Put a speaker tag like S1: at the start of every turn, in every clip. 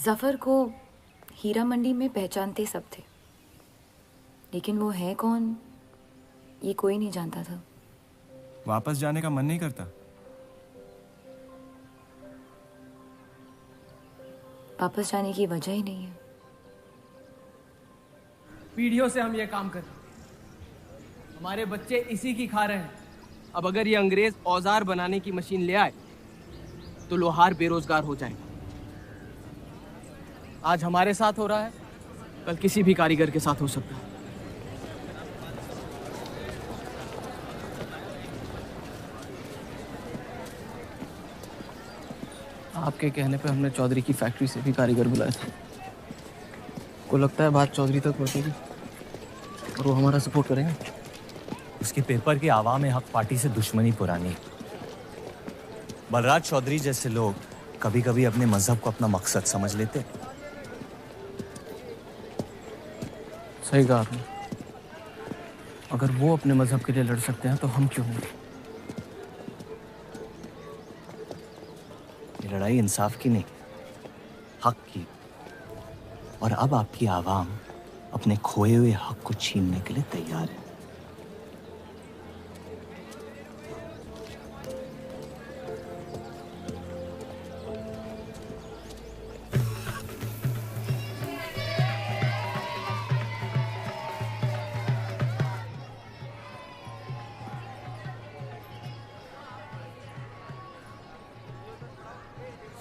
S1: जफर को हीरा मंडी में पहचानते सब थे, लेकिन वो है कौन ये कोई नहीं जानता था।
S2: वापस जाने का मन नहीं करता?
S1: वापस जाने की वजह ही नहीं है।
S3: पीढ़ियों से हम ये काम कर रहे हैं, हमारे बच्चे इसी की खा रहे हैं। अब अगर ये अंग्रेज औजार बनाने की मशीन ले आए तो लोहार बेरोजगार हो जाएगा। आज हमारे साथ हो रहा है, कल किसी भी कारीगर के साथ हो सकता है। आपके कहने पे हमने चौधरी की फैक्ट्री से भी कारीगर बुलाए थे। को लगता है बात चौधरी तक पहुंचेगी और वो हमारा सपोर्ट करेंगे।
S4: उसके पेपर के आवाम हक पार्टी से दुश्मनी पुरानी। बलराज चौधरी जैसे लोग कभी कभी अपने मजहब को अपना मकसद समझ लेते।
S3: सही कहा आपने। अगर वो अपने मजहब के लिए लड़ सकते हैं तो हम क्यों नहीं?
S4: ये लड़ाई इंसाफ की नहीं, हक की। और अब आपकी आवाम अपने खोए हुए हक को छीनने के लिए तैयार है।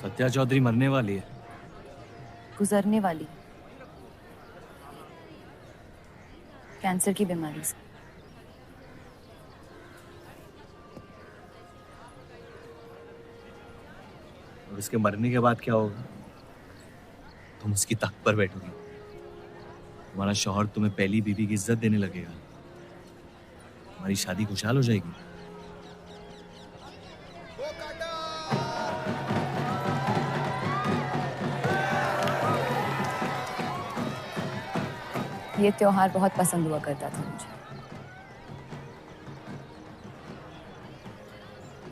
S4: सत्या चौधरी मरने वाली है।
S1: गुजरने वाली, कैंसर की बीमारी से।
S4: और उसके मरने के बाद क्या होगा? तुम उसकी तख्त पर बैठोगी, तुम्हारा शौहर तुम्हें पहली बीवी की इज्जत देने लगेगा, तुम्हारी शादी खुशहाल हो जाएगी।
S1: ये त्योहार बहुत पसंद हुआ करता था मुझे।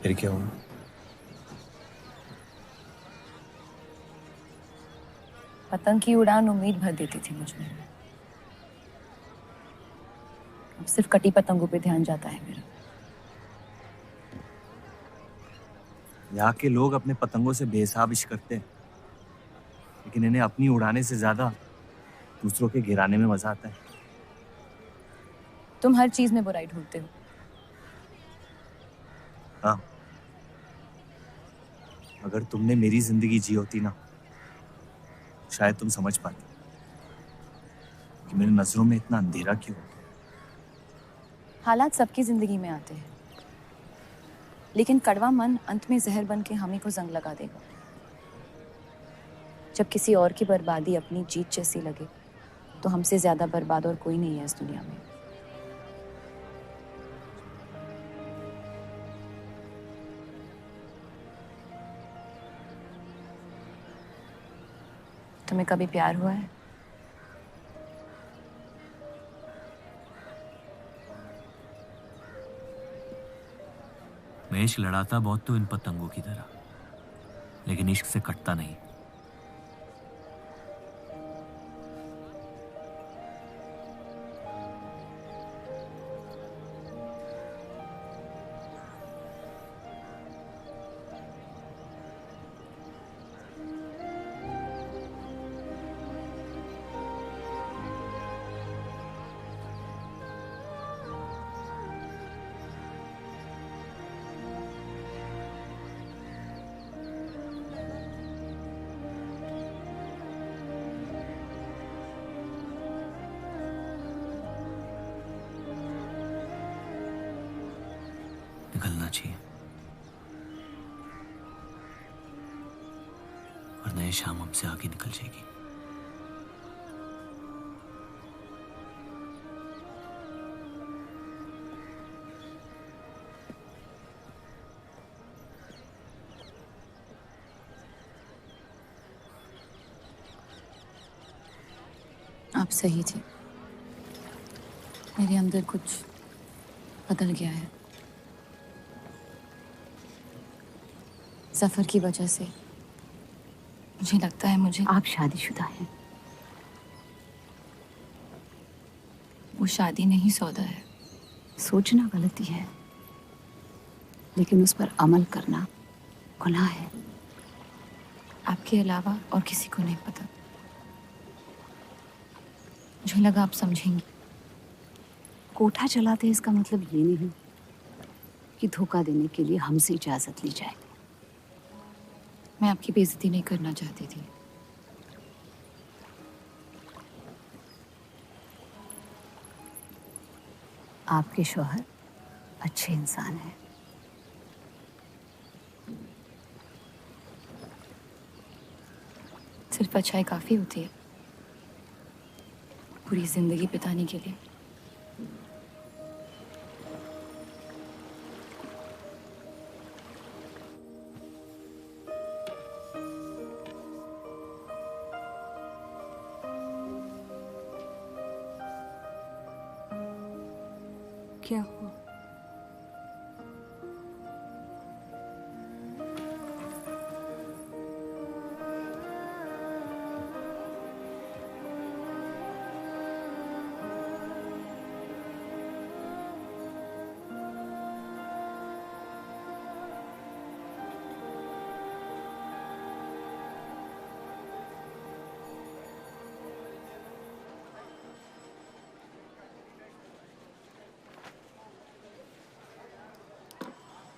S4: फिर क्या हुआ?
S1: पतंग की उड़ान उम्मीद भर देती थी मुझमें। अब सिर्फ कटी पतंगों पे ध्यान जाता है मेरा।
S4: यहाँ के लोग अपने पतंगों से बेहिसाब इश्क करते हैं, लेकिन इन्हें अपनी उड़ाने से ज्यादा दूसरों के गिराने में मजा आता है।
S1: तुम हर चीज में बुराई ढूंढते हो।
S4: हाँ, अगर तुमने मेरी जिंदगी जी होती ना, शायद तुम समझ पाती कि मेरी नजरों में इतना अंधेरा क्यों।
S1: हालात सबकी जिंदगी में आते हैं, लेकिन कड़वा मन अंत में जहर बन के हम ही को जंग लगा देगा। जब किसी और की बर्बादी अपनी जीत जैसी लगे तो हमसे ज्यादा बर्बाद और कोई नहीं है इस दुनिया में। तुम्हें कभी प्यार हुआ है?
S4: मैं इश्क लड़ाता बहुत तो इन पतंगों की तरह, लेकिन इश्क से कटता नहीं। निकलना चाहिए, वरना ये शाम हमसे आगे निकल जाएगी।
S1: आप सही थे। मेरे अंदर कुछ बदल गया है। जफर की वजह से मुझे लगता है मुझे
S5: आप शादीशुदा हैं।
S1: वो शादी नहीं सौदा है।
S5: सोचना गलती है, लेकिन उस पर अमल करना गुनाह है।
S1: आपके अलावा और किसी को नहीं पता। मुझे लगा आप समझेंगी।
S5: कोठा चलाते इसका मतलब ये नहीं कि धोखा देने के लिए हमसे इजाजत ली जाए।
S1: मैं आपकी बेइज्जती नहीं करना चाहती थी।
S5: आपके शौहर अच्छे इंसान हैं।
S1: सिर्फ अच्छाई काफी होती है पूरी जिंदगी बिताने के लिए।
S5: क्या हुआ?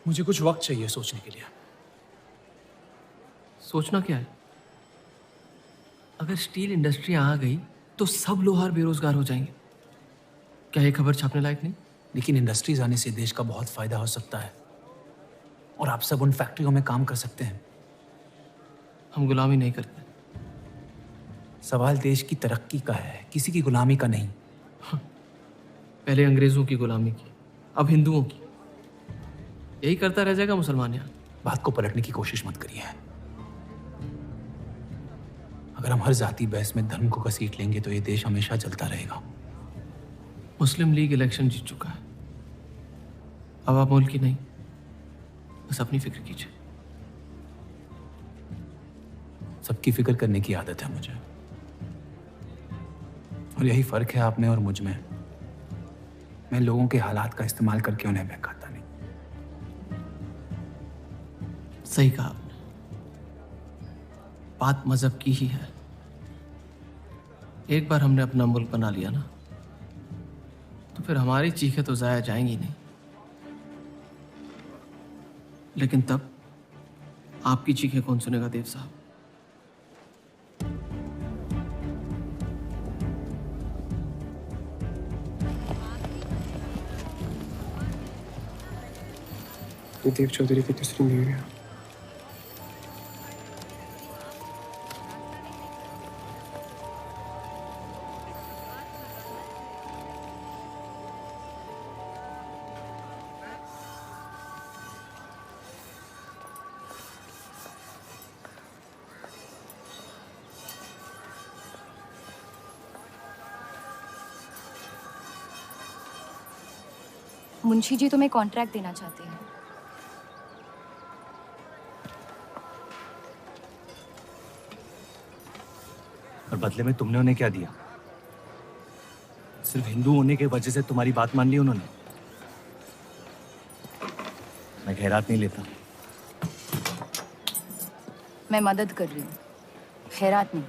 S6: मुझे कुछ वक्त चाहिए सोचने के लिए।
S3: सोचना क्या है? अगर स्टील इंडस्ट्री आ गई तो सब लोहार बेरोजगार हो जाएंगे। क्या ये खबर छापने लायक नहीं?
S6: लेकिन इंडस्ट्रीज आने से देश का बहुत फायदा हो सकता है और आप सब उन फैक्ट्रियों में काम कर सकते हैं।
S3: हम गुलामी नहीं करते।
S6: सवाल देश की तरक्की का है, किसी की गुलामी का नहीं।
S3: पहले अंग्रेजों की गुलामी की, अब हिंदुओं की। यही करता रह जाएगा मुसलमान यहाँ।
S6: बात को पलटने की कोशिश मत करिए। अगर हम हर जाति बहस में धर्म को घसीट लेंगे तो ये देश हमेशा चलता रहेगा।
S3: मुस्लिम लीग इलेक्शन जीत चुका है। अब आप मुल्क की नहीं, बस अपनी फिक्र कीजिए।
S6: सबकी फिक्र करने की आदत है मुझे, और यही फर्क है आप में और मुझ में। मैं लोगों के हालात का इस्तेमाल करके उन्हें बहकाता नहीं।
S3: सही कहा आपने। बात मजहब की ही है। एक बार हमने अपना मुल्क बना लिया ना, तो फिर हमारी चीखें तो जाया जाएंगी नहीं। लेकिन तब आपकी चीखें कौन सुनेगा देव साहब?
S7: ये देव चौधरी की तीसरी बीवी है।
S1: मुंशी जी तुम्हें कॉन्ट्रैक्ट देना चाहते हैं।
S4: और बदले में तुमने उन्हें क्या दिया? सिर्फ हिंदू होने की वजह से तुम्हारी बात मान ली उन्होंने? मैं खैरात नहीं लेता।
S1: मैं मदद कर रही हूँ, खैरात नहीं।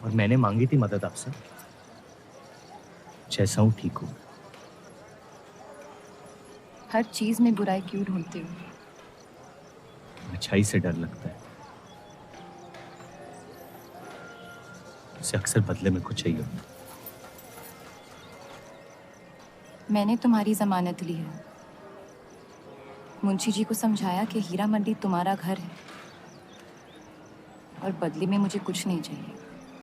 S4: और मैंने मांगी थी मदद आपसे। जैसा हूं ठीक हूं।
S1: हर चीज में बुराई क्यों ढूंढते हो?
S4: अच्छाई से डर लगता है। उसे अक्सर बदले में कुछ चाहिए होता है।
S1: मैंने तुम्हारी जमानत ली है। मुंशी जी को समझाया कि हीरा मंडी तुम्हारा घर है और बदले में मुझे कुछ नहीं चाहिए।